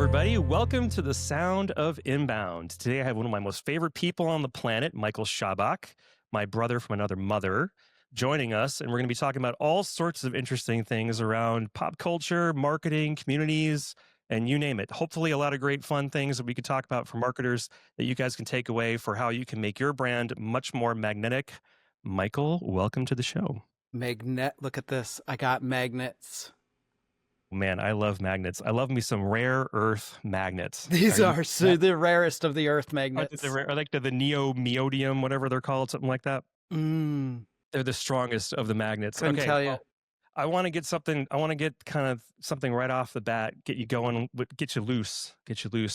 everybody. Welcome to the Sound of Inbound. Today I have one of my most favorite people on the planet, Michael Schaubach, my brother from another mother, joining us. And we're going to be talking about all sorts of interesting things around pop culture, marketing, communities, and you name it. Hopefully a lot of great fun things that we could talk about for marketers that you guys can take away for how you can make your brand much more magnetic. Michael, welcome to the show. Look at this. I got magnets. Man, I love magnets. I love me some rare earth magnets. These are the rarest of the earth magnets. Are like the neodymium, whatever they're called, something like that. They're the strongest of the magnets. Couldn't tell you. Well, I want to get something. I want to get kind of something right off the bat. Get you going. Get you loose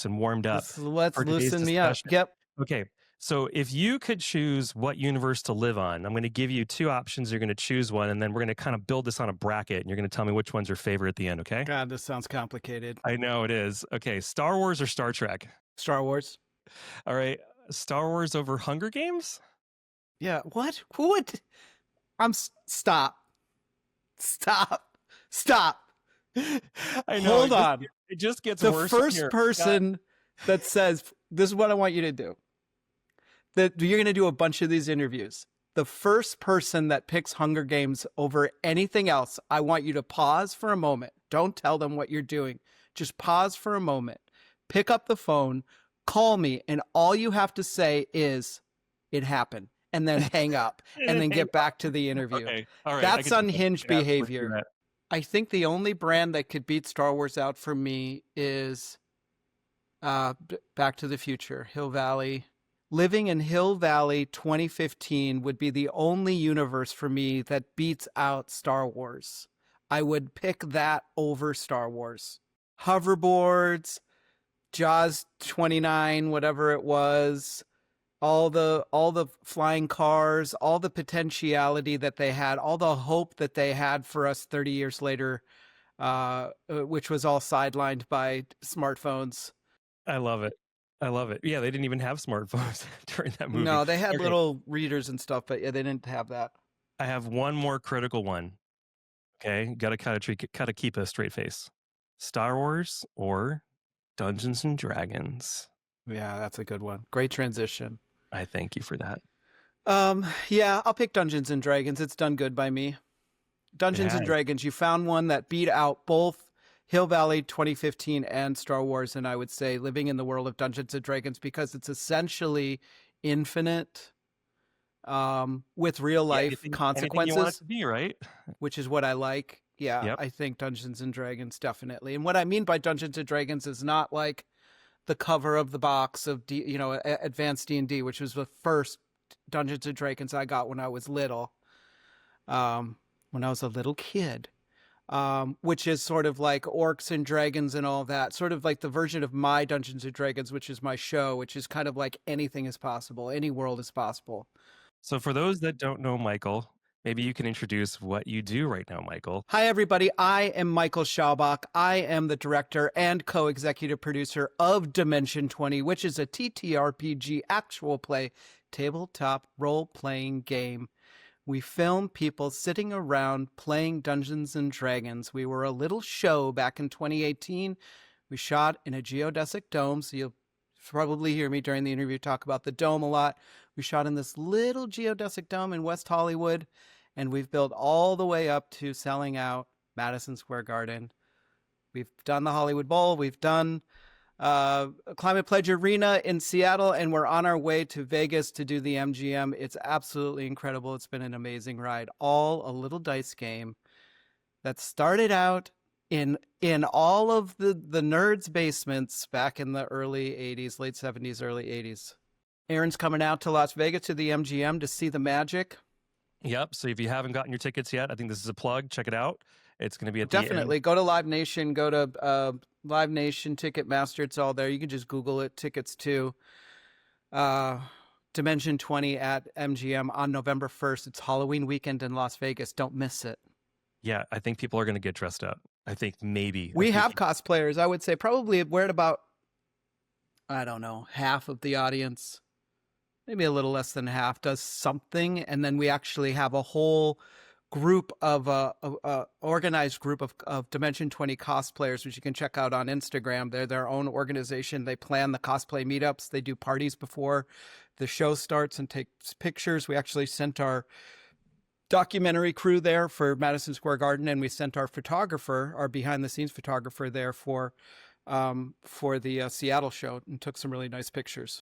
and warmed up. Let's loosen me up. Yep. Okay. So if you could choose what universe to live on, I'm going to give you two options. You're going to choose one, and then we're going to kind of build this on a bracket, and you're going to tell me which one's your favorite at the end, okay? God, this sounds complicated. I know it is. Okay, Star Wars or Star Trek? Star Wars. All right, Star Wars over Hunger Games? Yeah, what? Stop. I know. Hold on. It just gets the worse. The first person that says, this is what I want you to do. That you're going to do a bunch of these interviews. The first person that picks Hunger Games over anything else, I want you to pause for a moment. Don't tell them what you're doing. Just pause for a moment. Pick up the phone, call me, and all you have to say is, it happened, and then hang up, and then get back to the interview. Okay. All right. That's unhinged behavior. I think the only brand that could beat Star Wars out for me is Back to the Future, Hill Valley. Living in Hill Valley 2015 would be the only universe for me that beats out Star Wars. I would pick that over Star Wars. Hoverboards, Jaws 29, whatever it was, all the flying cars, all the potentiality that they had, all the hope that they had for us 30 years later, which was all sidelined by smartphones. I love it. Yeah, they didn't even have smartphones during that movie. No, they had little readers and stuff, but yeah, they didn't have that. I have one more critical one. Okay, gotta keep a straight face. Star Wars or Dungeons and Dragons? Yeah, that's a good one. Great transition. I thank you for that. Yeah, I'll pick Dungeons and Dragons. It's done good by me. Dungeons and Dragons, you found one that beat out both Hill Valley 2015 and Star Wars, and I would say living in the world of Dungeons and Dragons because it's essentially infinite with real life consequences. You want it to be, right? Which is what I like. Yeah, yep. I think Dungeons and Dragons definitely. And what I mean by Dungeons and Dragons is not like the cover of the box of Advanced D&D, which was the first Dungeons and Dragons I got when I was little. When I was a little kid. Which is sort of like orcs and dragons and all that, sort of like the version of my Dungeons and Dragons, which is my show, which is kind of like anything is possible, any world is possible. So for those that don't know Michael, maybe you can introduce what you do right now, Michael. Hi, everybody. I am Michael Schaubach. I am the director and co-executive producer of Dimension 20, which is a TTRPG actual play tabletop role-playing game. We film people sitting around playing Dungeons and Dragons. We were a little show back in 2018. We shot in a geodesic dome, so you'll probably hear me during the interview talk about the dome a lot. We shot in this little geodesic dome in West Hollywood, and we've built all the way up to selling out Madison Square Garden. We've done the Hollywood Bowl. We've done Climate Pledge Arena in Seattle, and we're on our way to Vegas to do the MGM. It's absolutely incredible. It's been an amazing ride. All a little dice game that started out in all of the nerds' basements back in the early 80s, late 70s, early 80s. Aaron's coming out to Las Vegas to the MGM to see the magic. Yep. So if you haven't gotten your tickets yet, I think this is a plug. Check it out. It's going to be at Definitely. Go to Live Nation. Go to Live Nation, Ticketmaster. It's all there. You can just Google it. Tickets to Dimension 20 at MGM on November 1st. It's Halloween weekend in Las Vegas. Don't miss it. Yeah, I think people are going to get dressed up. I think maybe. We have cosplayers. I would say probably we're at about, I don't know, half of the audience. Maybe a little less than half does something. And then we actually have a whole group of organized group of Dimension 20 cosplayers, which you can check out on Instagram. They're their own organization. They plan the cosplay meetups. They do parties before the show starts and take pictures. We actually sent our documentary crew there for Madison Square Garden, and we sent our photographer, our behind the scenes photographer, there for the Seattle show, and took some really nice pictures.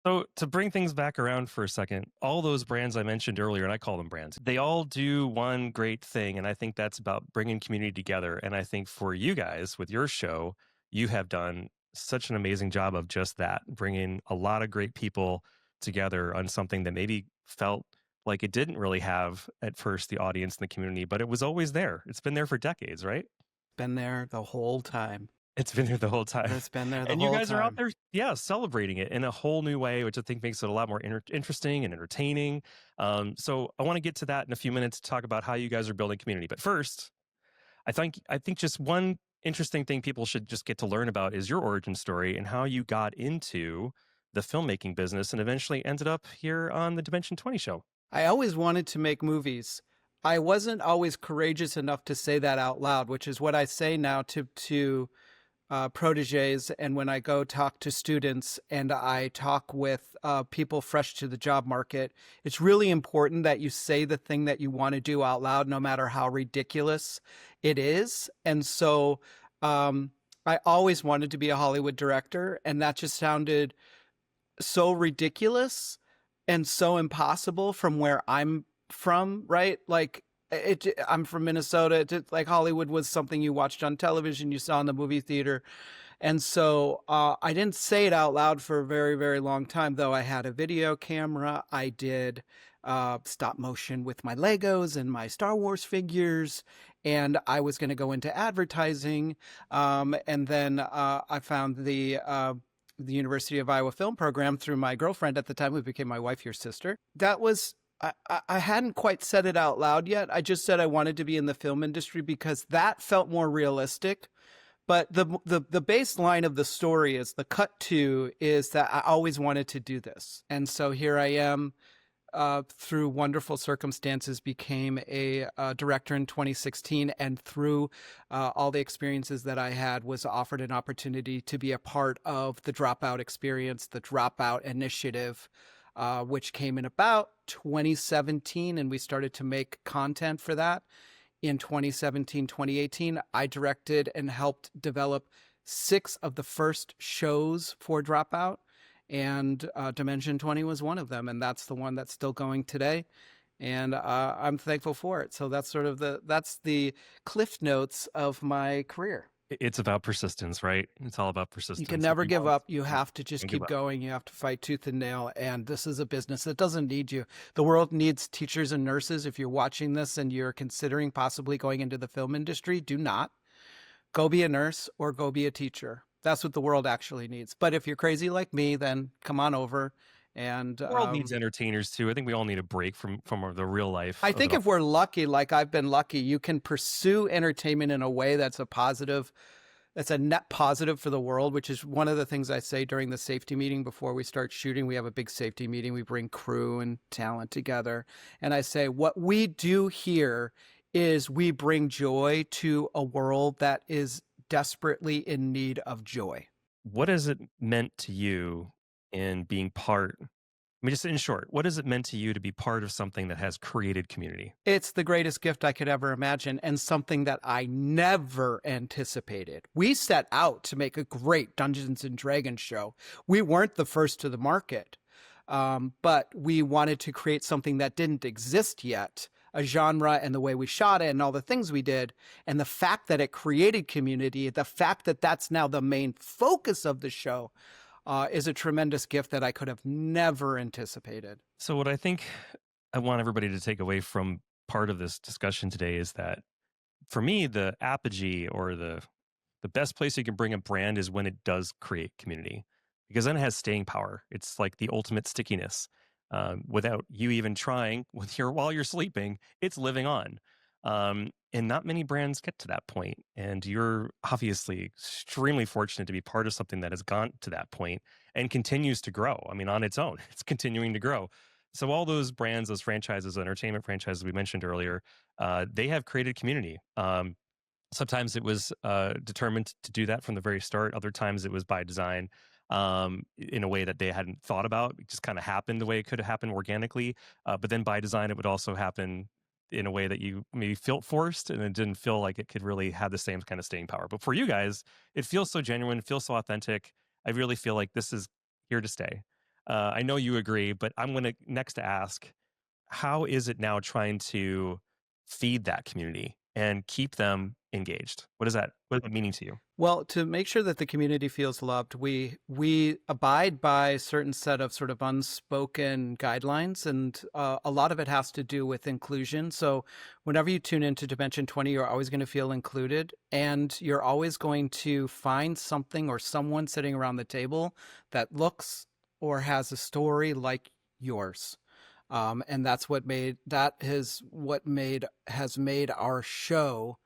So to bring things back around for a second, all those brands I mentioned earlier, and I call them brands, they all do one great thing. And I think that's about bringing community together. And I think for you guys with your show, you have done such an amazing job of just that, bringing a lot of great people together on something that maybe felt like it didn't really have at first the audience and the community, but it was always there. It's been there for decades, right? Been there the whole time. It's been there the whole time. It's been there the And whole you time. guys are out there, yeah, celebrating it in a whole new way, which I think makes it a lot more interesting and entertaining. So I want to get to that in a few minutes to talk about how you guys are building community. But first, I think just one interesting thing people should just get to learn about is your origin story and how you got into the filmmaking business and eventually ended up here on the Dimension 20 show. I always wanted to make movies. I wasn't always courageous enough to say that out loud, which is what I say now to proteges, and when I go talk to students and I talk with people fresh to the job market. It's really important that you say the thing that you want to do out loud, no matter how ridiculous it is. And so I always wanted to be a Hollywood director, and that just sounded so ridiculous and so impossible from where I'm from, right? Like I'm from Minnesota. Like Hollywood was something you watched on television, you saw in the movie theater. And so I didn't say it out loud for a very, very long time, though I had a video camera. I did stop motion with my Legos and my Star Wars figures. And I was going to go into advertising. And then I found the University of Iowa film program through my girlfriend at the time, who became my wife, your sister. That was, I hadn't quite said it out loud yet. I just said I wanted to be in the film industry because that felt more realistic. But the baseline of the story is the cut to is that I always wanted to do this. And so here I am, through wonderful circumstances, became a director in 2016. And through all the experiences that I had, was offered an opportunity to be a part of the Dropout experience, the Dropout initiative, which came in about 2017. And we started to make content for that. In 2017, 2018, I directed and helped develop 6 of the first shows for Dropout. And Dimension 20 was one of them, and that's the one that's still going today, and I'm thankful for it. So that's sort of that's the cliff notes of my career. It's about persistence, right? It's all about persistence. You can never give up. You have to just keep going. You have to fight tooth and nail. And this is a business that doesn't need you. The world needs teachers and nurses. If you're watching this and you're considering possibly going into the film industry, do not go be a nurse or go be a teacher. That's what the world actually needs. But if you're crazy like me, then come on over. And the world needs entertainers too. I think we all need a break from the real life. I think if we're lucky, like I've been lucky, you can pursue entertainment in a way that's a positive, that's a net positive for the world, which is one of the things I say during the safety meeting before we start shooting. We have a big safety meeting. We bring crew and talent together. And I say, what we do here is we bring joy to a world that is desperately in need of joy. What has it meant to you in being part? I mean, just in short, what has it meant to you to be part of something that has created community? It's the greatest gift I could ever imagine, and something that I never anticipated. We set out to make a great Dungeons and Dragons show. We weren't the first to the market, but we wanted to create something that didn't exist yet, a genre and the way we shot it and all the things we did. And the fact that it created community, the fact that that's now the main focus of the show, is a tremendous gift that I could have never anticipated. So what I think I want everybody to take away from part of this discussion today is that for me, the apogee or the best place you can bring a brand is when it does create community, because then it has staying power. It's like the ultimate stickiness. Without you even trying while you're sleeping, it's living on. And not many brands get to that point. And you're obviously extremely fortunate to be part of something that has gone to that point and continues to grow. I mean, on its own, it's continuing to grow. So all those brands, those franchises, entertainment franchises we mentioned earlier, they have created community. Sometimes it was determined to do that from the very start. Other times it was by design, in a way that they hadn't thought about. It just kind of happened the way it could have happened organically. But then by design, it would also happen in a way that you maybe felt forced and it didn't feel like it could really have the same kind of staying power. But for you guys, it feels so genuine, it feels so authentic. I really feel like this is here to stay. I know you agree, but I'm going to next to ask, how is it now trying to feed that community and keep them engaged? What is that meaning to you? Well, to make sure that the community feels loved, we abide by a certain set of sort of unspoken guidelines, and a lot of it has to do with inclusion. So, whenever you tune into Dimension 20, you're always going to feel included, and you're always going to find something or someone sitting around the table that looks or has a story like yours. And that's what made has made our show,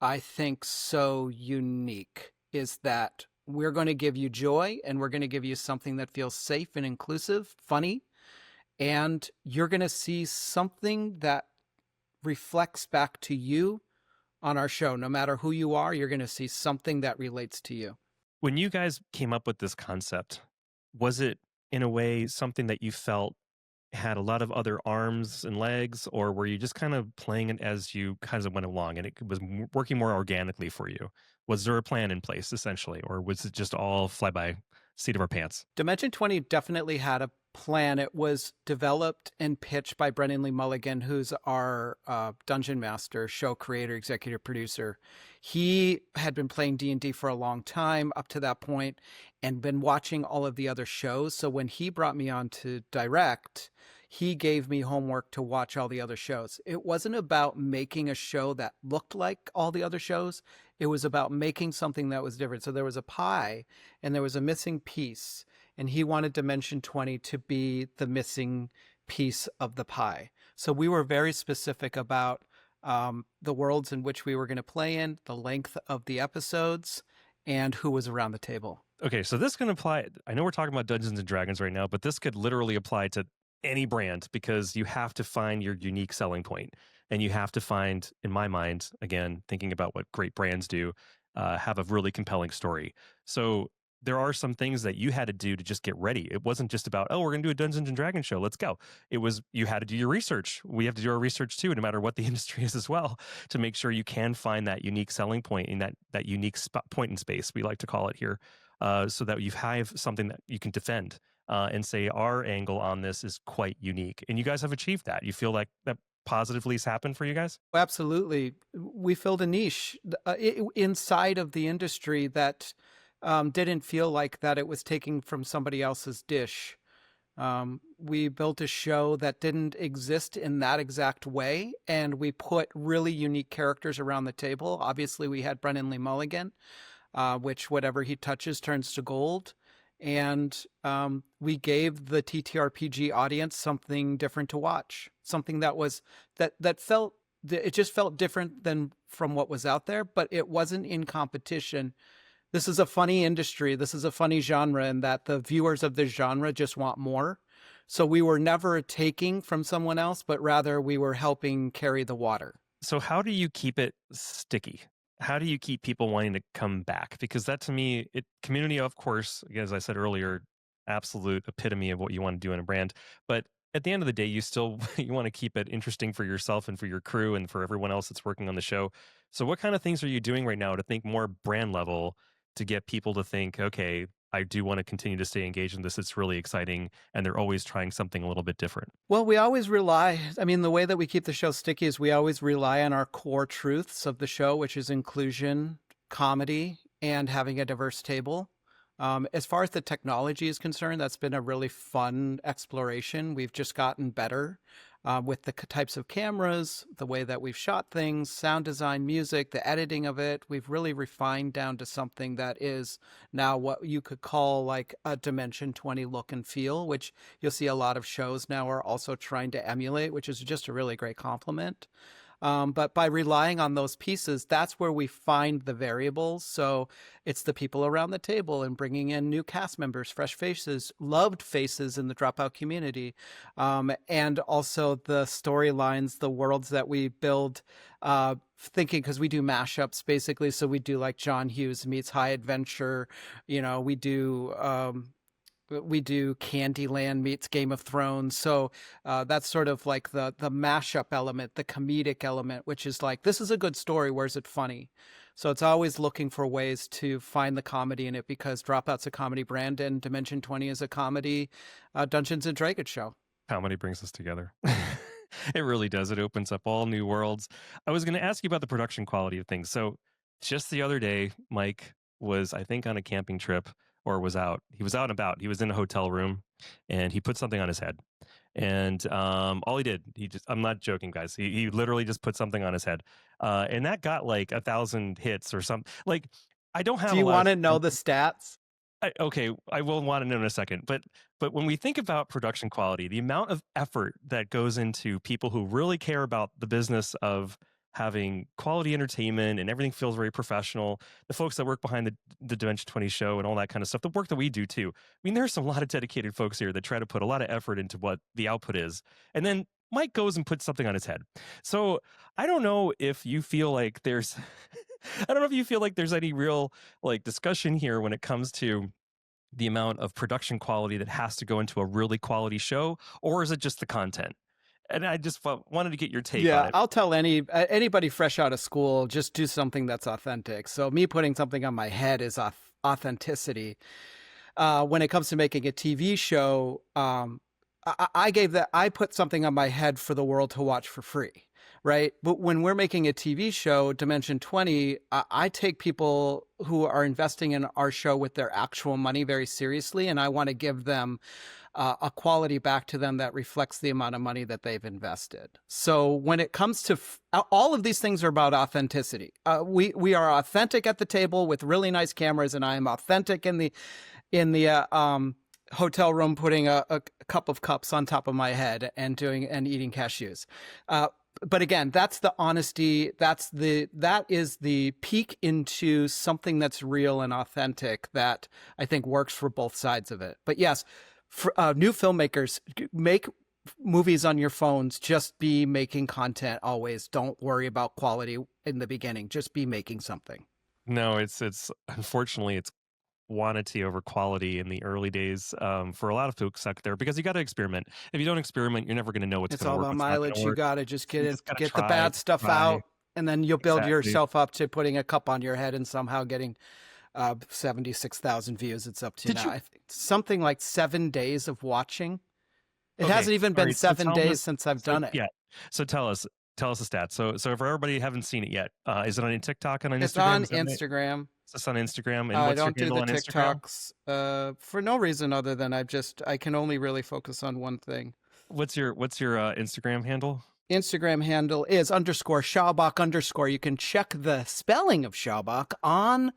I think, so unique, is that we're going to give you joy and we're going to give you something that feels safe and inclusive, funny, and you're going to see something that reflects back to you on our show. No matter who you are, you're going to see something that relates to you. When you guys came up with this concept, was it in a way something that you felt had a lot of other arms and legs, or were you just kind of playing it as you kind of went along and it was working more organically for you? Was there a plan in place essentially, or was it just all fly by seat of our pants? Dimension 20 definitely had a plan. It was developed and pitched by Brendan Lee Mulligan, who's our dungeon master, show creator, executive producer. He had been playing D&D for a long time up to that point and been watching all of the other shows. So when he brought me on to direct, he gave me homework to watch all the other shows. It wasn't about making a show that looked like all the other shows. It was about making something that was different. So there was a pie and there was a missing piece, and he wanted Dimension 20 to be the missing piece of the pie. So we were very specific about the worlds in which we were going to play in, the length of the episodes, and who was around the table. Okay, so this can apply. I know we're talking about Dungeons and Dragons right now, but this could literally apply to any brand, because you have to find your unique selling point, and you have to find, in my mind, again, thinking about what great brands do, have a really compelling story. So there are some things that you had to do to just get ready. It wasn't just about, oh, we're going to do a Dungeons and Dragons show, let's go. It was, you had to do your research. We have to do our research too, no matter what the industry is as well, to make sure you can find that unique selling point in that unique point in space, we like to call it here, so that you have something that you can defend. And say our angle on this is quite unique. And you guys have achieved that. You feel like that positively has happened for you guys? Absolutely. We filled a niche inside of the industry that didn't feel like that it was taking from somebody else's dish. We built a show that didn't exist in that exact way, and we put really unique characters around the table. Obviously, we had Brendan Lee Mulligan, which whatever he touches turns to gold. And we gave the TTRPG audience something different to watch, something that was that felt, it just felt different than from what was out there, but it wasn't in competition. This is a funny industry. This is a funny genre, and that the viewers of this genre just want more. So we were never taking from someone else, but rather we were helping carry the water. So how do you keep it sticky? How do you keep people wanting to come back? Because that, to me, community, of course, again, as I said earlier, absolute epitome of what you want to do in a brand. But at the end of the day, you want to keep it interesting for yourself and for your crew and for everyone else that's working on the show. So what kind of things are you doing right now to think more brand level to get people to think, okay, I do want to continue to stay engaged in this. It's really exciting. And they're always trying something a little bit different. Well, we always rely, the way that we keep the show sticky is we always rely on our core truths of the show, which is inclusion, comedy, and having a diverse table. As far as the technology is concerned, that's been a really fun exploration. We've just gotten better with the types of cameras, the way that we've shot things, sound design, music, the editing of it. We've really refined down to something that is now what you could call like a Dimension 20 look and feel, which you'll see a lot of shows now are also trying to emulate, which is just a really great compliment. But by relying on those pieces, that's where we find the variables. So it's the people around the table and bringing in new cast members, fresh faces, loved faces in the Dropout community, and also the storylines, the worlds that we build, thinking, because we do mashups basically. So we do like John Hughes meets High Adventure, we do Candyland meets Game of Thrones. So that's sort of like the mashup element, the comedic element, which is like, this is a good story. Where's it funny? So it's always looking for ways to find the comedy in it, because Dropout's a comedy brand and Dimension 20 is a comedy Dungeons and Dragons show. Comedy brings us together. It really does. It opens up all new worlds. I was going to ask you about the production quality of things. So just the other day, Mike was, I think, on a camping trip, or was out. He was out and about. He was in a hotel room and he put something on his head. And all he did, I'm not joking, guys. He literally just put something on his head. And that got like 1,000 hits or something. Like, I don't have Do you want to know the stats? Okay, I will want to know in a second. But when we think about production quality, the amount of effort that goes into people who really care about the business of having quality entertainment and everything feels very professional, the folks that work behind the Dimension 20 show and all that kind of stuff, the work that we do too. I mean, there's a lot of dedicated folks here that try to put a lot of effort into what the output is. And then Mike goes and puts something on his head. So I don't know if you feel like there's I don't know if you feel like there's any real like discussion here when it comes to the amount of production quality that has to go into a really quality show, or is it just the content? And I just wanted to get your take on it. I'll tell anybody fresh out of school, just do something that's authentic. So me putting something on my head is authenticity. When it comes to making a TV show, I put something on my head for the world to watch for free, right? But when we're making a TV show, Dimension 20, I take people who are investing in our show with their actual money very seriously, and I want to give them a quality back to them that reflects the amount of money that they've invested. So when it comes to all of these things are about authenticity. We are authentic at the table with really nice cameras, and I am authentic in the hotel room putting a cup of cups on top of my head and eating cashews. But again, that's the honesty. That is the peek into something that's real and authentic that I think works for both sides of it. But yes, for new filmmakers, make movies on your phones. Just be making content always. Don't worry about quality in the beginning. Just be making something. No, it's unfortunately it's quantity over quality in the early days for a lot of folks out there, because you got to experiment. If you don't experiment, you're never going to know what's going to work. It's all about mileage. You got to just get the try, bad stuff out, and then you'll build yourself up to putting a cup on your head and somehow getting 76,000 views. It's up to now. I think something like 7 days of watching. It hasn't even been 7 days since I've done it. Yeah. So tell us the stats. So for everybody who haven't seen it yet, is it on TikTok and on Instagram? It's on Instagram. It's on Instagram. And I what's don't your do handle the on Instagram? TikToks for no reason other than I can only really focus on one thing. What's your Instagram handle? Instagram handle is _Schaubach_. You can check the spelling of Schaubach on,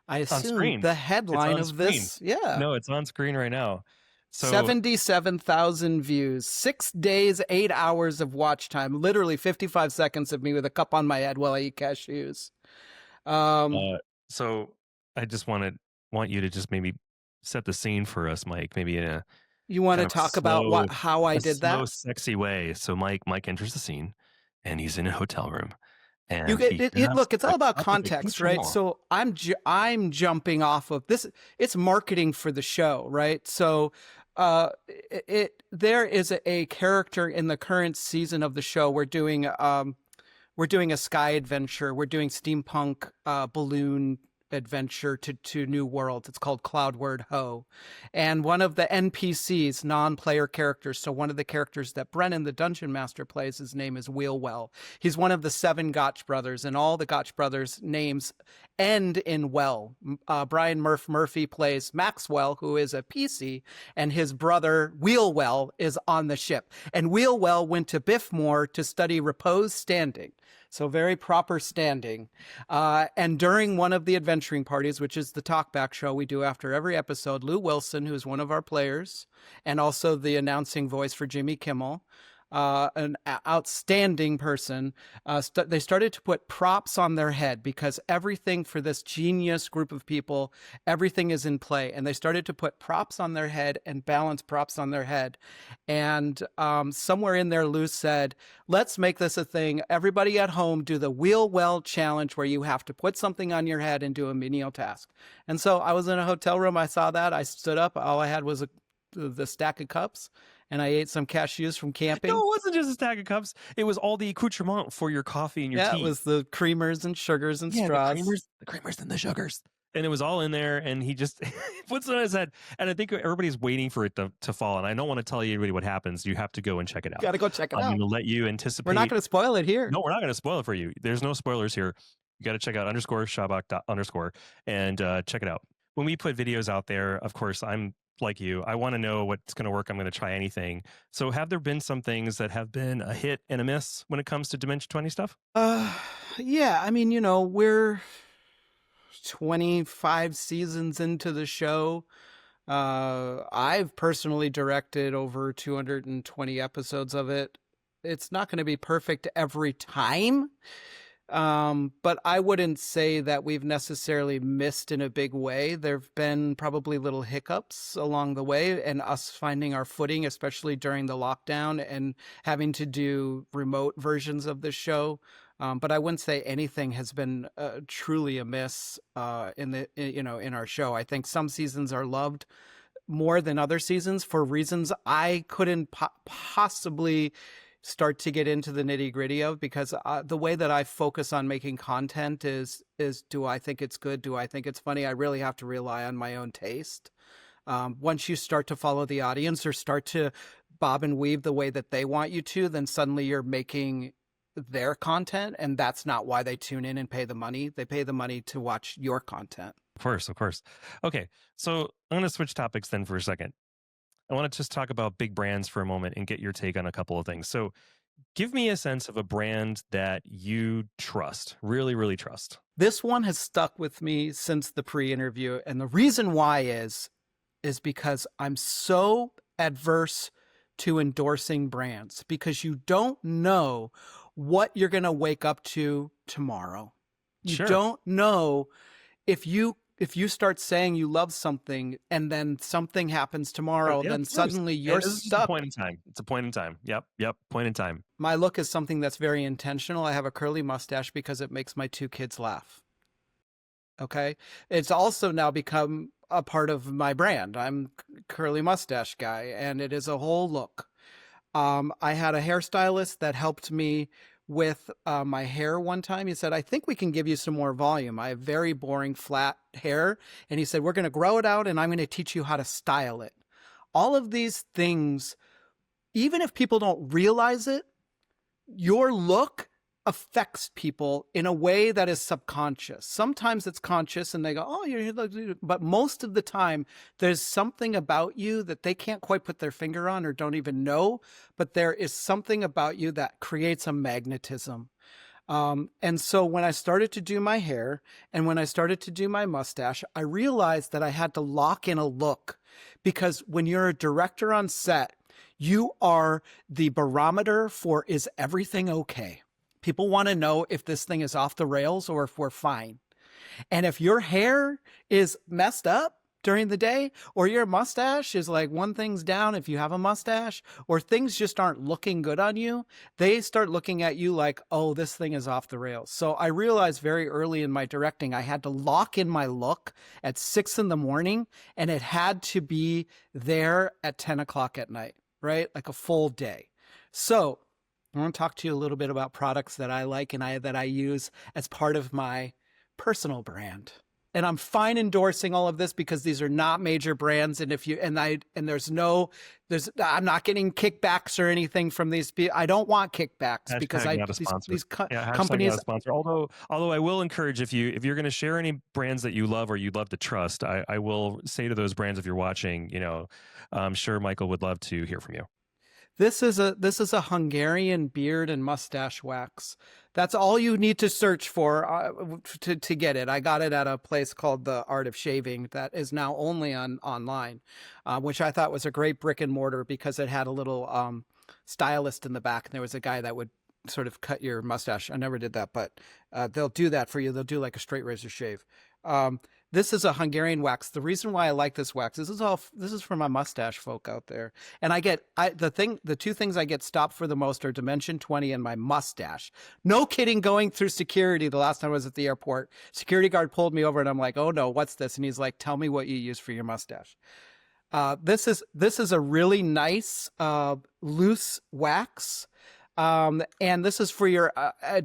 I assume, the headline of this. Yeah. No, it's on screen right now. So 77,000 views, 6 days, 8 hours of watch time, literally 55 seconds of me with a cup on my head while I eat cashews. So I just want you to just maybe set the scene for us, Mike. Maybe you want to talk about how I did that? In a sexy way. So Mike enters the scene, and he's in a hotel room. And look, it's all about context, right? So I'm jumping off of this. It's marketing for the show, right? So there is a character in the current season of the show. We're doing a sky adventure. We're doing steampunk balloon adventure to new worlds. It's called Cloudward Ho. And one of the NPCs, non-player characters, so one of the characters that Brennan, the Dungeon Master, plays, his name is Wheelwell. He's one of the 7 Gotch brothers, and all the Gotch brothers' names end in well. Brian Murphy plays Maxwell, who is a PC, and his brother Wheelwell is on the ship. And Wheelwell went to Biffmore to study repose standing. So very proper standing. And during one of the adventuring parties, which is the talkback show we do after every episode, Lou Wilson, who's one of our players, and also the announcing voice for Jimmy Kimmel, an outstanding person. They started to put props on their head because everything for this genius group of people, everything is in play. And they started to put props on their head and balance props on their head. And somewhere in there, Lou said, let's make this a thing. Everybody at home do the wheel well challenge where you have to put something on your head and do a menial task. And so I was in a hotel room. I saw that. I stood up. All I had was the stack of cups, and I ate some cashews from camping. No, it wasn't just a stack of cups. It was all the accoutrement for your coffee and your tea. Yeah, it was the creamers and sugars and straws. The creamers and the sugars. And it was all in there, and he just puts it on his head. And I think everybody's waiting for it to fall. And I don't want to tell you everybody what happens. You have to go and check it out. Got to go check it out. I'm going to let you anticipate. We're not going to spoil it here. No, we're not going to spoil it for you. There's no spoilers here. You got to check out _Schaubach_ and check it out. When we put videos out there, of course, I'm like you. I want to know what's going to work. I'm going to try anything. So have there been some things that have been a hit and a miss when it comes to Dimension 20 stuff? Yeah. I mean, we're 25 seasons into the show. I've personally directed over 220 episodes of it. It's not going to be perfect every time. But I wouldn't say that we've necessarily missed in a big way. There've been probably little hiccups along the way and us finding our footing, especially during the lockdown and having to do remote versions of the show. But I wouldn't say anything has been truly amiss in our show. I think some seasons are loved more than other seasons for reasons I couldn't possibly start to get into the nitty gritty of, because the way that I focus on making content is do I think it's good? Do I think it's funny? I really have to rely on my own taste. Once you start to follow the audience or start to bob and weave the way that they want you to, then suddenly you're making their content, and that's not why they tune in and pay the money. They pay the money to watch your content. Of course. Okay, so I'm going to switch topics then for a second. I want to just talk about big brands for a moment and get your take on a couple of things. So give me a sense of a brand that you trust, really, really trust. This one has stuck with me since the pre-interview. And the reason why is because I'm so adverse to endorsing brands, because you don't know what you're going to wake up to tomorrow. You don't know if you start saying you love something and then something happens tomorrow, then suddenly you're stuck. It's a point in time. It's a point in time. Yep. Point in time. My look is something that's very intentional. I have a curly mustache because it makes my 2 kids laugh. Okay. It's also now become a part of my brand. I'm curly mustache guy, and it is a whole look. I had a hairstylist that helped me with my hair one time. He said, I think we can give you some more volume. I have very boring flat hair. And he said, we're going to grow it out and I'm going to teach you how to style it. All of these things, even if people don't realize it, your look affects people in a way that is subconscious. Sometimes it's conscious and they go, oh, but most of the time there's something about you that they can't quite put their finger on or don't even know, but there is something about you that creates a magnetism. And so when I started to do my hair and when I started to do my mustache, I realized that I had to lock in a look, because when you're a director on set, you are the barometer for, is everything okay? People want to know if this thing is off the rails or if we're fine. And if your hair is messed up during the day, or your mustache is like one thing's down if you have a mustache, or things just aren't looking good on you, they start looking at you like, oh, this thing is off the rails. So I realized very early in my directing, I had to lock in my look at 6 a.m, and it had to be there at 10 o'clock at night, right? Like a full day. So I want to talk to you a little bit about products that I like and that I use as part of my personal brand. And I'm fine endorsing all of this because these are not major brands. And I'm not getting kickbacks or anything from these people. I don't want kickbacks because these companies. Not a sponsor. Although I will encourage, if you're going to share any brands that you love or you'd love to trust, I will say to those brands, if you're watching, I'm sure Michael would love to hear from you. This is a Hungarian beard and mustache wax. That's all you need to search for to get it. I got it at a place called The Art of Shaving that is now only online, which I thought was a great brick and mortar because it had a little stylist in the back, and there was a guy that would sort of cut your mustache. I never did that, but they'll do that for you. They'll do like a straight razor shave. This is a Hungarian wax. The reason why I like this wax, this is for my mustache folk out there. And the two things I get stopped for the most are Dimension 20 and my mustache. No kidding, going through security the last time I was at the airport, security guard pulled me over and I'm like, oh no, what's this? And he's like, tell me what you use for your mustache. This is a really nice, loose wax. And this is for your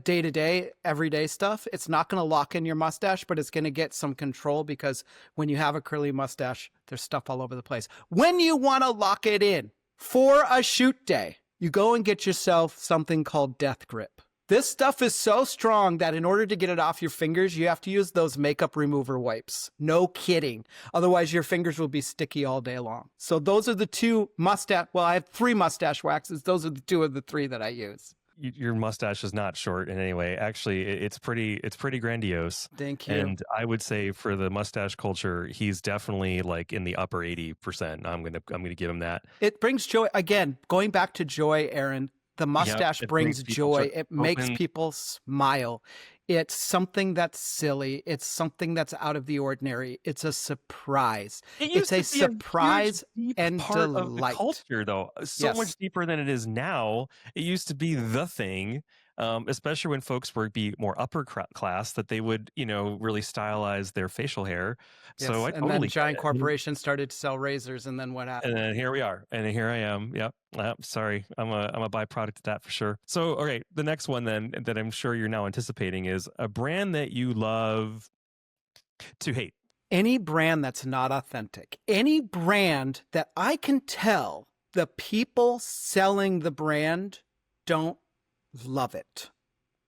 day-to-day, everyday stuff. It's not going to lock in your mustache, but it's going to get some control, because when you have a curly mustache, there's stuff all over the place. When you want to lock it in for a shoot day, you go and get yourself something called Death Grip. This stuff is so strong that in order to get it off your fingers, you have to use those makeup remover wipes. No kidding. Otherwise, your fingers will be sticky all day long. So those are the two I have 3 mustache waxes. Those are the 2 of the 3 that I use. Your mustache is not short in any way. Actually, it's pretty grandiose. Thank you. And I would say for the mustache culture, he's definitely like in the upper 80%. I'm gonna give him that. It brings joy. Again, going back to joy, Aaron. The mustache brings joy. It makes people smile. It's something that's silly. It's something that's out of the ordinary. It's a surprise. It's a surprise and part delight. Of the culture, though, so much deeper than it is now. It used to be the thing. Especially when folks were more upper class, that they would, really stylize their facial hair. Yes. So then giant corporations started to sell razors, and then what happened? And then here we are, and here I am. Yep. Sorry, I'm a byproduct of that for sure. So, okay, the next one then that I'm sure you're now anticipating is a brand that you love to hate. Any brand that's not authentic. Any brand that I can tell the people selling the brand don't love it.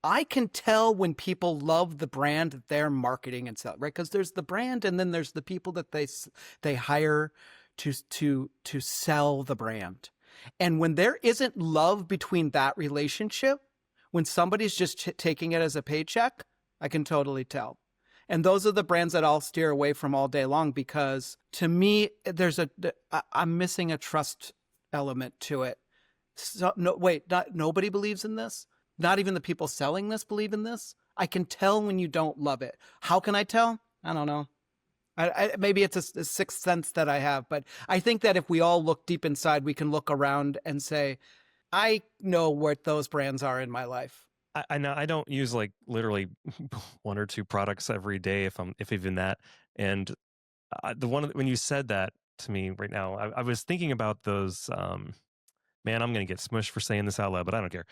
I can tell when people love the brand that they're marketing and sell, right? Because there's the brand, and then there's the people that they hire to sell the brand. And when there isn't love between that relationship, when somebody's just taking it as a paycheck, I can totally tell. And those are the brands that I'll steer away from all day long, because to me, I'm missing a trust element to it. So, nobody believes in this? Not even the people selling this believe in this? I can tell when you don't love it. How can I tell? I don't know. Maybe it's a sixth sense that I have, but I think that if we all look deep inside, we can look around and say, I know what those brands are in my life. I know I don't use like literally 1 or 2 products every day, if even that. And when you said that to me right now, I was thinking about those. Man, I'm going to get smushed for saying this out loud, but I don't care.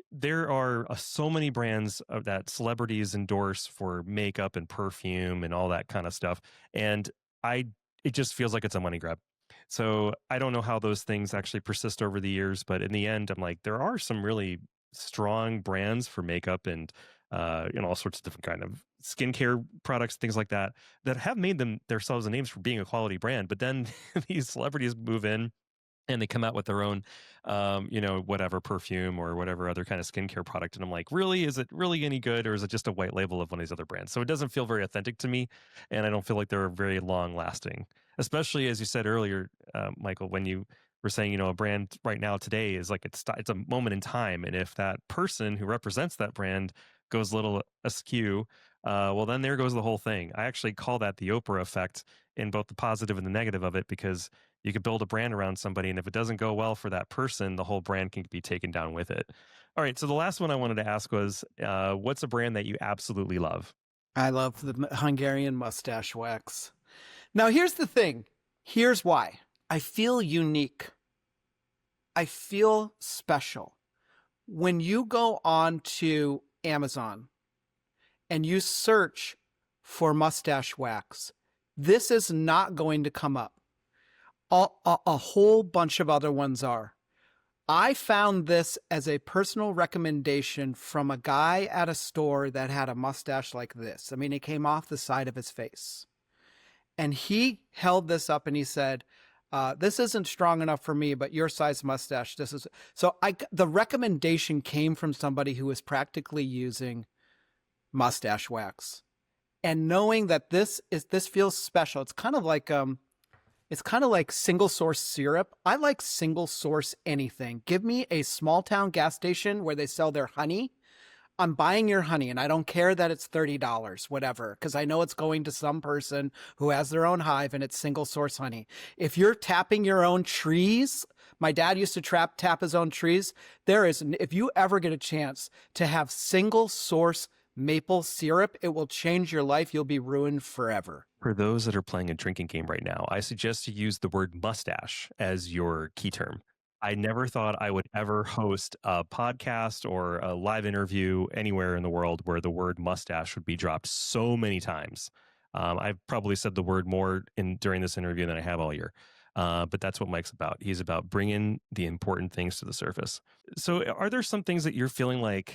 There are so many brands that celebrities endorse for makeup and perfume and all that kind of stuff. And it just feels like it's a money grab. So I don't know how those things actually persist over the years, but in the end, I'm like, there are some really strong brands for makeup and all sorts of different kind of skincare products, things like that have made themselves names for being a quality brand. But then these celebrities move in, and they come out with their own, whatever perfume or whatever other kind of skincare product. And I'm like, really? Is it really any good? Or is it just a white label of one of these other brands? So it doesn't feel very authentic to me. And I don't feel like they're very long lasting, especially as you said earlier, Michael, when you were saying, a brand right now today is like, it's a moment in time. And if that person who represents that brand goes a little askew, well, then there goes the whole thing. I actually call that the Oprah effect, in both the positive and the negative of it, because you could build a brand around somebody, and if it doesn't go well for that person, the whole brand can be taken down with it. All right, so the last one I wanted to ask was, what's a brand that you absolutely love? I love the Hungarian mustache wax. Now, here's the thing. Here's why. I feel unique. I feel special. When you go on to Amazon and you search for mustache wax, this is not going to come up. A whole bunch of other ones are. I found this as a personal recommendation from a guy at a store that had a mustache like this. I mean, it came off the side of his face. And he held this up and he said, this isn't strong enough for me, but your size mustache, this is. So the recommendation came from somebody who was practically using mustache wax. And knowing that this feels special. It's kind of like, It's kind of like single source syrup. I like single source anything. Give me a small town gas station where they sell their honey. I'm buying your honey and I don't care that it's $30, whatever, because I know it's going to some person who has their own hive and it's single source honey. If you're tapping your own trees, my dad used to tap his own trees. If you ever get a chance to have single source maple syrup, it will change your life. You'll be ruined forever. For those that are playing a drinking game right now, I suggest you use the word mustache as your key term. I never thought I would ever host a podcast or a live interview anywhere in the world where the word mustache would be dropped so many times. I've probably said the word more during this interview than I have all year. But that's what Mike's about. He's about bringing the important things to the surface. So, are there some things that you're feeling like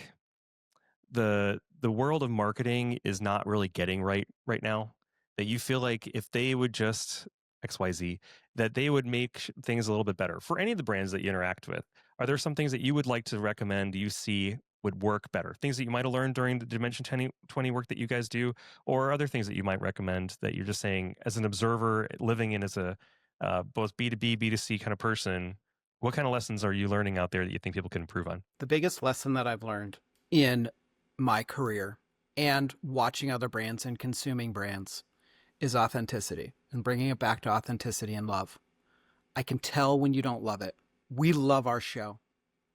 the world of marketing is not really getting right now, that you feel like if they would just XYZ, that they would make things a little bit better for any of the brands that you interact with? Are there some things that you would like to recommend you see would work better, things that you might have learned during the Dimension 20 work that you guys do, or other things that you might recommend that you're just saying as an observer living in as a both B2B B2C kind of person? What kind of lessons are you learning out there that you think people can improve on? The biggest lesson that I've learned in my career and watching other brands and consuming brands is authenticity and bringing it back to authenticity and love. I can tell when you don't love it. We love our show.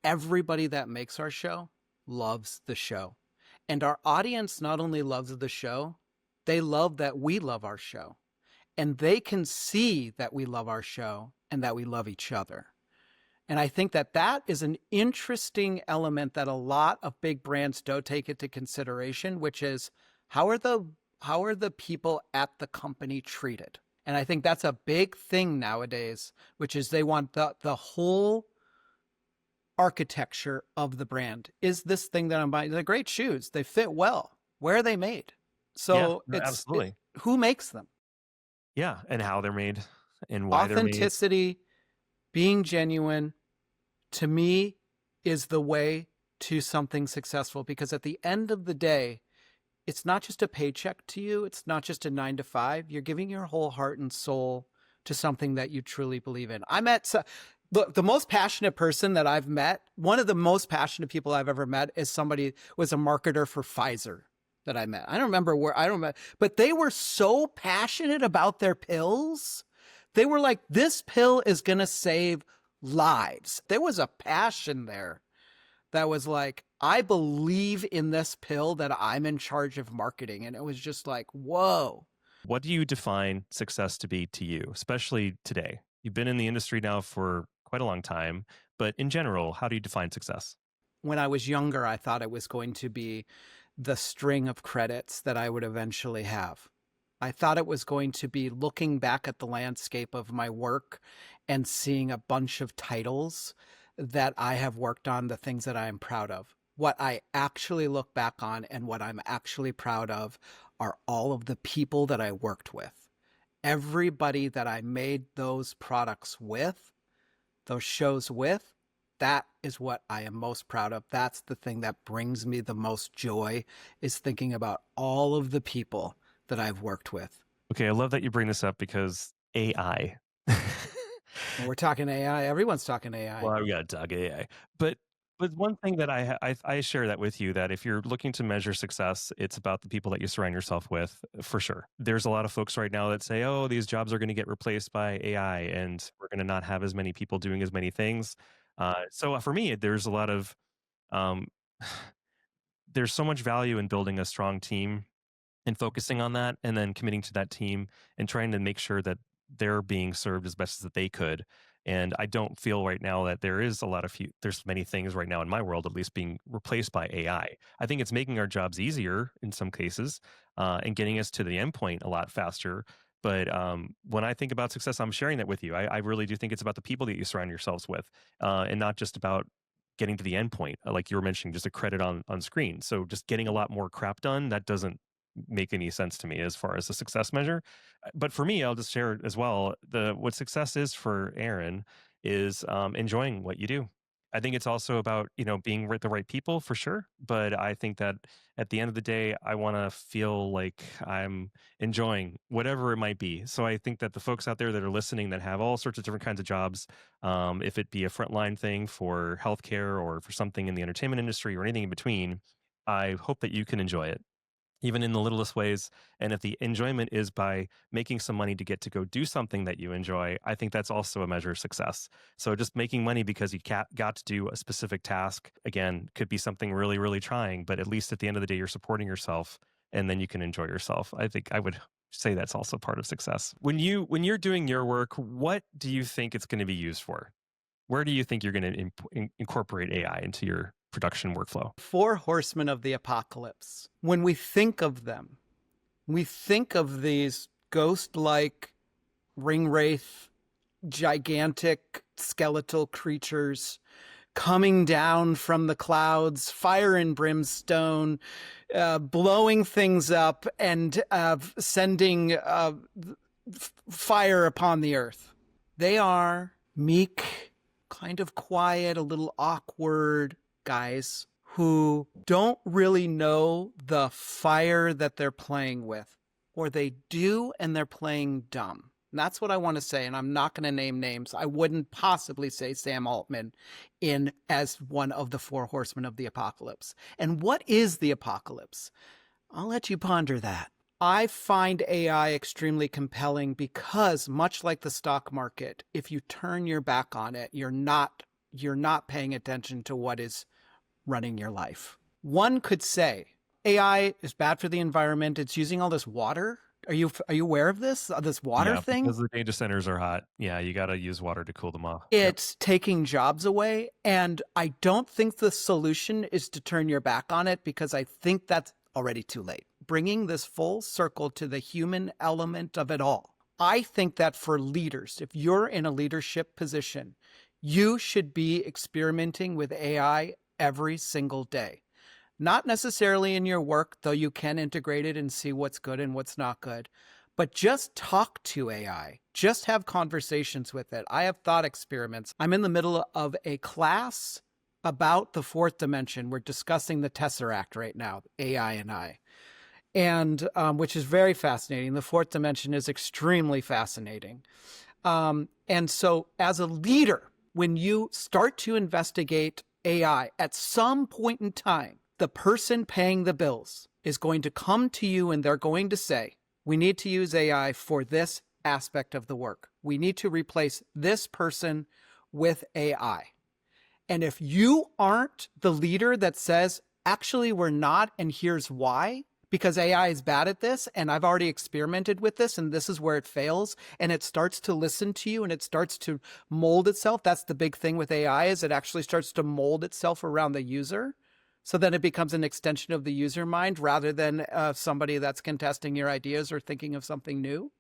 Everybody that makes our show loves the show. And our audience not only loves the show, they love that we love our show. And they can see that we love our show and that we love each other. And I think that that is an interesting element that a lot of big brands don't take into consideration, which is how are the people at the company treated? And I think that's a big thing nowadays, which is they want the whole architecture of the brand. Is this thing that I'm buying? They're great shoes. They fit well. Where are they made? So Yeah, absolutely. Who makes them? Yeah, and how they're made and why they're made. Authenticity, being genuine, to me, is the way to something successful, because at the end of the day, it's not just a paycheck to you. It's not just a 9 to 5. You're giving your whole heart and soul to something that you truly believe in. I met the most passionate person that I've met. One of the most passionate people I've ever met is somebody was a marketer for Pfizer that I met. I don't remember, but they were so passionate about their pills. They were like, this pill is going to save lives. There was a passion there that was like, I believe in this pill that I'm in charge of marketing. And it was just like, whoa. What do you define success to be to you, especially today? You've been in the industry now for quite a long time, but in general, how do you define success? When I was younger, I thought it was going to be the string of credits that I would eventually have. I thought it was going to be looking back at the landscape of my work and seeing a bunch of titles that I have worked on, the things that I am proud of. What I actually look back on and what I'm actually proud of are all of the people that I worked with. Everybody that I made those products with, those shows with, that is what I am most proud of. That's the thing that brings me the most joy, is thinking about all of the people that I've worked with. Okay, I love that you bring this up because AI. When we're talking AI, everyone's talking AI. Well, we got to talk AI. But one thing that I share that with you, that if you're looking to measure success, it's about the people that you surround yourself with, for sure. There's a lot of folks right now that say, oh, these jobs are going to get replaced by AI and we're going to not have as many people doing as many things. So for me, there's a lot of, there's so much value in building a strong team and focusing on that, and then committing to that team and trying to make sure that they're being served as best as they could. And I don't feel right now that there's many things right now in my world, at least, being replaced by AI. I think it's making our jobs easier in some cases, and getting us to the endpoint a lot faster. But when I think about success, I'm sharing that with you. I really do think it's about the people that you surround yourselves with, and not just about getting to the endpoint, like you were mentioning, just a credit on screen. So just getting a lot more crap done, that doesn't make any sense to me as far as a success measure. But for me, I'll just share as well, what success is for Aaron is enjoying what you do. I think it's also about, being with the right people for sure. But I think that at the end of the day, I want to feel like I'm enjoying whatever it might be. So I think that the folks out there that are listening that have all sorts of different kinds of jobs, if it be a frontline thing for healthcare or for something in the entertainment industry or anything in between, I hope that you can enjoy it even in the littlest ways. And if the enjoyment is by making some money to get to go do something that you enjoy, I think that's also a measure of success. So just making money because you got to do a specific task, again, could be something really, really trying, but at least at the end of the day, you're supporting yourself and then you can enjoy yourself. I think I would say that's also part of success. When you're doing your work, what do you think it's going to be used for? Where do you think you're going to incorporate AI into your production workflow? Four horsemen of the apocalypse. When we think of them, we think of these ghost-like ring wraith, gigantic skeletal creatures coming down from the clouds, fire and brimstone, blowing things up and sending fire upon the earth. They are meek, kind of quiet, a little awkward guys who don't really know the fire that they're playing with, or they do and they're playing dumb. And that's what I want to say, and I'm not going to name names. I wouldn't possibly say Sam Altman in as one of the four horsemen of the apocalypse. And what is the apocalypse? I'll let you ponder that. I find AI extremely compelling because, much like the stock market, if you turn your back on it, you're not paying attention to what is running your life. One could say AI is bad for the environment. It's using all this water. Are you aware of this water Yeah, thing? because the data centers are hot. Yeah, you got to use water to cool them off. Yep. It's taking jobs away. And I don't think the solution is to turn your back on it, because I think that's already too late. Bringing this full circle to the human element of it all. I think that for leaders, if you're in a leadership position, you should be experimenting with AI every single day. Not necessarily in your work, though you can integrate it and see what's good and what's not good. But just talk to AI. Just have conversations with it. I have thought experiments. I'm in the middle of a class about the fourth dimension. We're discussing the Tesseract right now, AI and I, and which is very fascinating. The fourth dimension is extremely fascinating. And so as a leader, when you start to investigate AI, at some point in time, the person paying the bills is going to come to you and they're going to say, we need to use AI for this aspect of the work. We need to replace this person with AI. And if you aren't the leader that says, actually, we're not, and here's why, because AI is bad at this, and I've already experimented with this, and this is where it fails, and it starts to listen to you, and it starts to mold itself. That's the big thing with AI, is it actually starts to mold itself around the user. So then it becomes an extension of the user mind rather than somebody that's contesting your ideas or thinking of something new.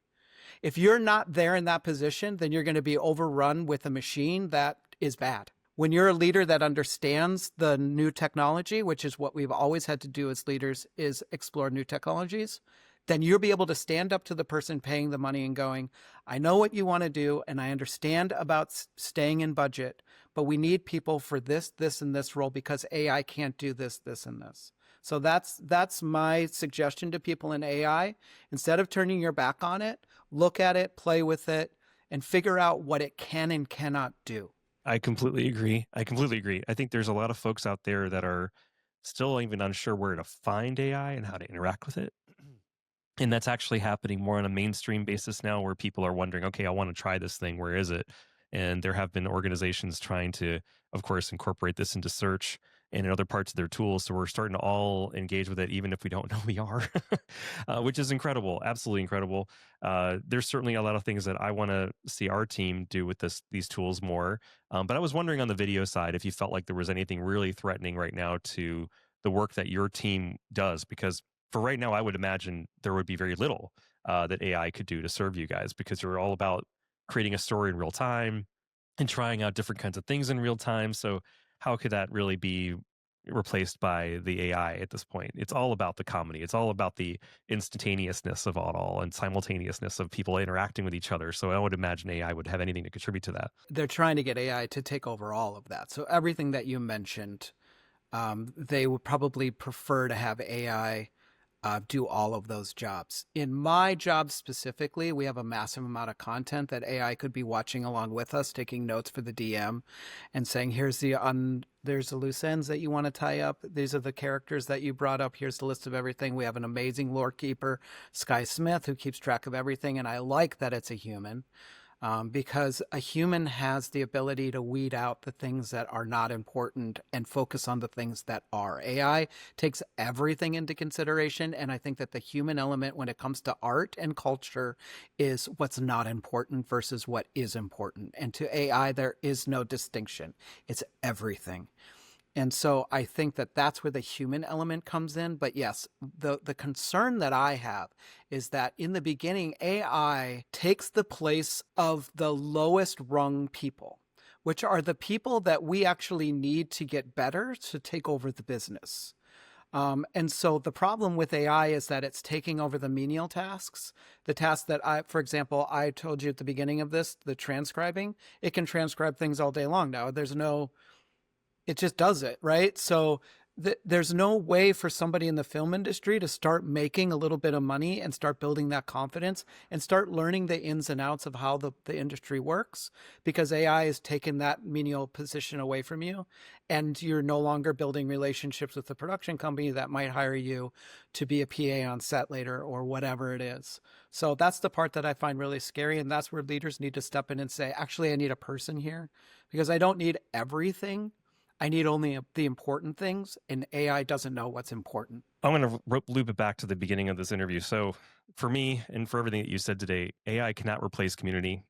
If you're not there in that position, then you're going to be overrun with a machine that is bad. When you're a leader that understands the new technology, which is what we've always had to do as leaders, is explore new technologies, then you'll be able to stand up to the person paying the money and going, I know what you want to do, and I understand about staying in budget, but we need people for this, this, and this role because AI can't do this, this, and this. So that's my suggestion to people in AI. Instead of turning your back on it, look at it, play with it, and figure out what it can and cannot do. I completely agree. I think there's a lot of folks out there that are still even unsure where to find AI and how to interact with it. And that's actually happening more on a mainstream basis now, where people are wondering, okay, I want to try this thing. Where is it? And there have been organizations trying to, of course, incorporate this into search and in other parts of their tools. So we're starting to all engage with it, even if we don't know we are, which is incredible, absolutely incredible. There's certainly a lot of things that I want to see our team do with these tools more. But I was wondering on the video side if you felt like there was anything really threatening right now to the work that your team does, because for right now, I would imagine there would be very little that AI could do to serve you guys, because you're all about creating a story in real time and trying out different kinds of things in real time. So how could that really be replaced by the AI at this point. It's all about the comedy. It's all about the instantaneousness of it all and simultaneousness of people interacting with each other. So I would imagine AI would have anything to contribute to that. They're trying to get AI to take over all of that. So everything that you mentioned, they would probably prefer to have AI do all of those jobs. In my job specifically, we have a massive amount of content that AI could be watching along with us, taking notes for the DM and saying, there's the loose ends that you want to tie up. These are the characters that you brought up. Here's the list of everything. We have an amazing lore keeper, Sky Smith, who keeps track of everything. And I like that it's a human. Because a human has the ability to weed out the things that are not important and focus on the things that are. AI takes everything into consideration, and I think that the human element when it comes to art and culture is what's not important versus what is important. And to AI, there is no distinction. It's everything. And so I think that that's where the human element comes in. But yes, the concern that I have is that in the beginning, AI takes the place of the lowest rung people, which are the people that we actually need to get better to take over the business. And so the problem with AI is that it's taking over the menial tasks, the tasks that for example, I told you at the beginning of this, the transcribing, it can transcribe things all day long now. It just does it, right? So there's no way for somebody in the film industry to start making a little bit of money and start building that confidence and start learning the ins and outs of how the industry works, because AI has taken that menial position away from you, and you're no longer building relationships with the production company that might hire you to be a PA on set later or whatever it is. So that's the part that I find really scary, and that's where leaders need to step in and say, actually, I need a person here because I don't need everything. I need only the important things, and AI doesn't know what's important. I'm going to loop it back to the beginning of this interview. So for me and for everything that you said today, AI cannot replace community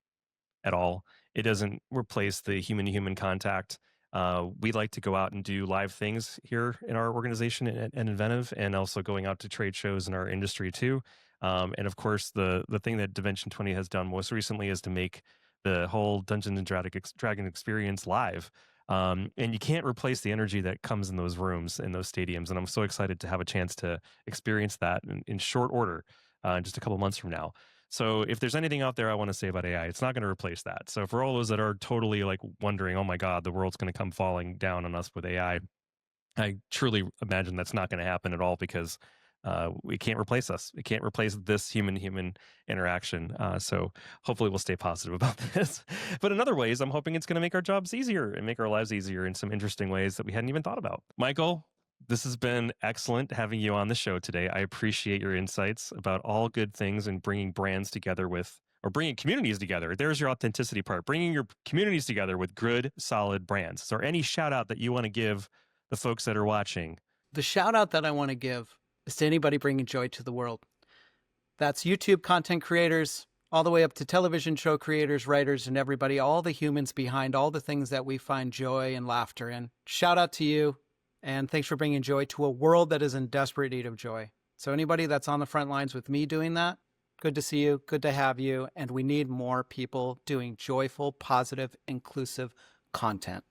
at all. It doesn't replace the human-to-human contact. We like to go out and do live things here in our organization at Inventive, and also going out to trade shows in our industry too. And of course, the thing that Dimension 20 has done most recently is to make the whole Dungeons and Dragon experience live. And you can't replace the energy that comes in those rooms, in those stadiums. And I'm so excited to have a chance to experience that in short order, just a couple months from now. So if there's anything out there I want to say about AI, it's not going to replace that. So for all those that are totally like wondering, oh my God, the world's going to come falling down on us with AI, I truly imagine that's not going to happen at all, because we can't replace us. We can't replace this human-human interaction. So hopefully we'll stay positive about this. But in other ways, I'm hoping it's going to make our jobs easier and make our lives easier in some interesting ways that we hadn't even thought about. Michael, this has been excellent having you on the show today. I appreciate your insights about all good things and bringing brands together or bringing communities together. There's your authenticity part, bringing your communities together with good, solid brands. Is there any shout out that you want to give the folks that are watching? The shout out that I want to give is to anybody bringing joy to the world. That's YouTube content creators, all the way up to television show creators, writers, and everybody, all the humans behind all the things that we find joy and laughter in. Shout out to you, and thanks for bringing joy to a world that is in desperate need of joy. So anybody that's on the front lines with me doing that, good to see you, good to have you, and we need more people doing joyful, positive, inclusive content.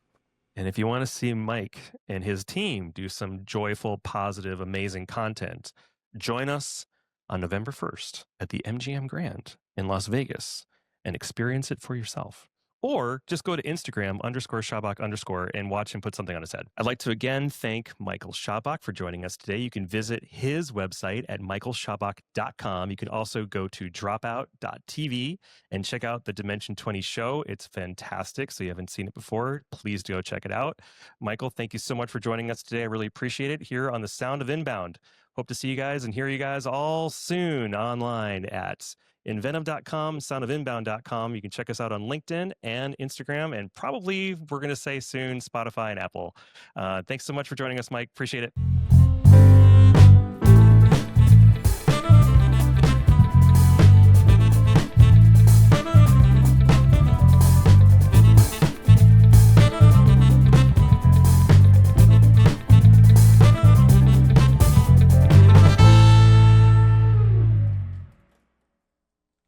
And if you want to see Mike and his team do some joyful, positive, amazing content, join us on November 1st at the MGM Grand in Las Vegas and experience it for yourself. Or just go to Instagram _Schaubach_ and watch him put something on his head. I'd like to again thank Michael Schaubach for joining us today. You can visit his website at michaelschaubach.com. You can also go to dropout.tv and check out the Dimension 20 show. It's fantastic. So you haven't seen it before, please go check it out. Michael, thank you so much for joining us today. I really appreciate it here on the Sound of Inbound. Hope to see you guys and hear you guys all soon online at inventive.com, soundofinbound.com. You can check us out on LinkedIn and Instagram, and probably, we're going to say soon, Spotify and Apple. Thanks so much for joining us, Mike. Appreciate it.